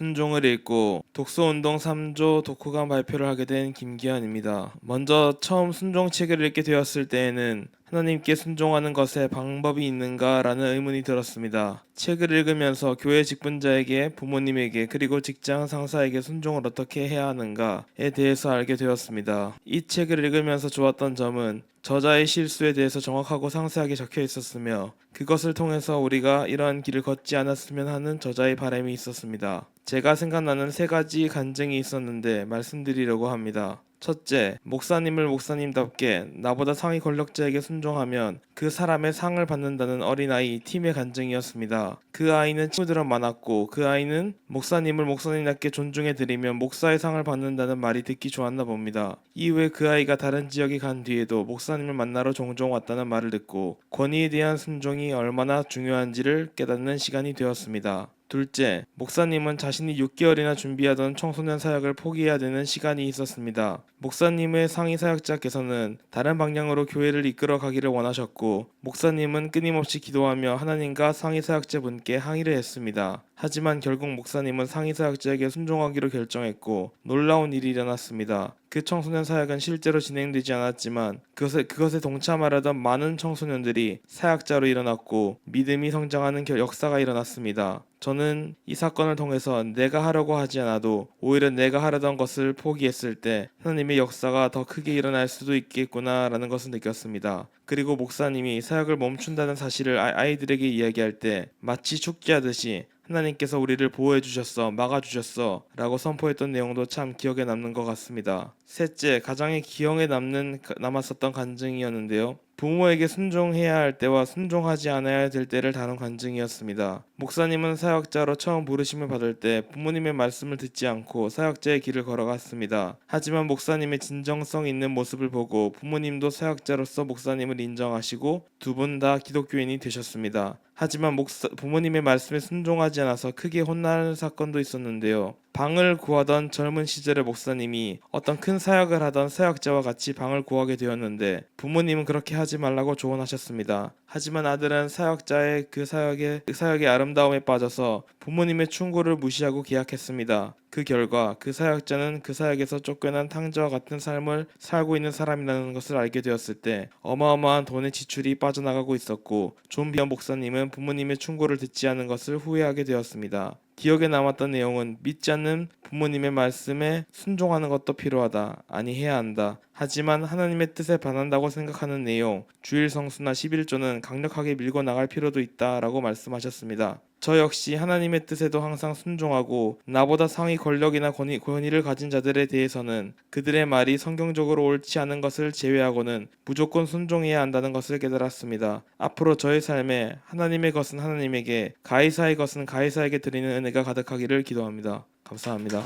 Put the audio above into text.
순종을 읽고 독서운동 3조 독후감 발표를 하게 된 김기현입니다. 먼저 처음 순종책을 읽게 되었을 때에는 하나님께 순종하는 것에 방법이 있는가라는 의문이 들었습니다. 책을 읽으면서 교회 직분자에게, 부모님에게, 그리고 직장 상사에게 순종을 어떻게 해야 하는가에 대해서 알게 되었습니다. 이 책을 읽으면서 좋았던 점은 저자의 실수에 대해서 정확하고 상세하게 적혀 있었으며, 그것을 통해서 우리가 이러한 길을 걷지 않았으면 하는 저자의 바람이 있었습니다. 제가 생각나는 3가지 간증이 있었는데 말씀드리려고 합니다. 첫째, 목사님을 목사님답게 나보다 상위 권력자에게 순종하면 그 사람의 상을 받는다는 어린아이 팀의 간증이었습니다. 그 아이는 친구들은 많았고, 그 아이는 목사님을 목사님답게 존중해드리면 목사의 상을 받는다는 말이 듣기 좋았나 봅니다. 이후에 그 아이가 다른 지역에 간 뒤에도 목사님을 만나러 종종 왔다는 말을 듣고 권위에 대한 순종이 얼마나 중요한지를 깨닫는 시간이 되었습니다. 둘째, 목사님은 자신이 6개월이나 준비하던 청소년 사역을 포기해야 되는 시간이 있었습니다. 목사님의 상위 사역자께서는 다른 방향으로 교회를 이끌어 가기를 원하셨고, 목사님은 끊임없이 기도하며 하나님과 상위 사역자분께 항의를 했습니다. 하지만 결국 목사님은 상위 사역자에게 순종하기로 결정했고, 놀라운 일이 일어났습니다. 그 청소년 사역은 실제로 진행되지 않았지만 그것에 동참하려던 많은 청소년들이 사역자로 일어났고 믿음이 성장하는 역사가 일어났습니다. 저는 이 사건을 통해서 내가 하려고 하지 않아도 오히려 내가 하려던 것을 포기했을 때 하나님의 역사가 더 크게 일어날 수도 있겠구나라는 것을 느꼈습니다. 그리고 목사님이 사역을 멈춘다는 사실을 아이들에게 이야기할 때 마치 축제하듯이 하나님께서 우리를 보호해 주셨어, 막아 주셨어 라고 선포했던 내용도 참 기억에 남는 것 같습니다. 셋째, 가장의 기억에 남았었던 간증이었는데요. 부모에게 순종해야 할 때와 순종하지 않아야 될 때를 다룬 간증이었습니다. 목사님은 사역자로 처음 부르심을 받을 때 부모님의 말씀을 듣지 않고 사역자의 길을 걸어갔습니다. 하지만 목사님의 진정성 있는 모습을 보고 부모님도 사역자로서 목사님을 인정하시고 두 분 다 기독교인이 되셨습니다. 하지만 부모님의 말씀에 순종하지 않아서 크게 혼나는 사건도 있었는데요. 방을 구하던 젊은 시절의 목사님이 어떤 큰 사역을 하던 사역자와 같이 방을 구하게 되었는데 부모님은 그렇게 하지 말라고 조언하셨습니다. 하지만 아들은 사역자의 그 사역의 아름다움에 빠져서 부모님의 충고를 무시하고 계약했습니다. 그 결과 그 사역자는 그 사역에서 쫓겨난 탕자와 같은 삶을 살고 있는 사람이라는 것을 알게 되었을 때 어마어마한 돈의 지출이 빠져나가고 있었고, 존 비언 목사님은 부모님의 충고를 듣지 않은 것을 후회하게 되었습니다. 기억에 남았던 내용은 믿지 않는 부모님의 말씀에 순종하는 것도 필요하다. 아니, 해야 한다. 하지만 하나님의 뜻에 반한다고 생각하는 내용, 주일 성수나 11조는 강력하게 밀고 나갈 필요도 있다라고 말씀하셨습니다. 저 역시 하나님의 뜻에도 항상 순종하고 나보다 상위 권력이나 권위를 가진 자들에 대해서는 그들의 말이 성경적으로 옳지 않은 것을 제외하고는 무조건 순종해야 한다는 것을 깨달았습니다. 앞으로 저의 삶에 하나님의 것은 하나님에게, 가이사의 것은 가이사에게 드리는 은혜가 가득하기를 기도합니다. 감사합니다.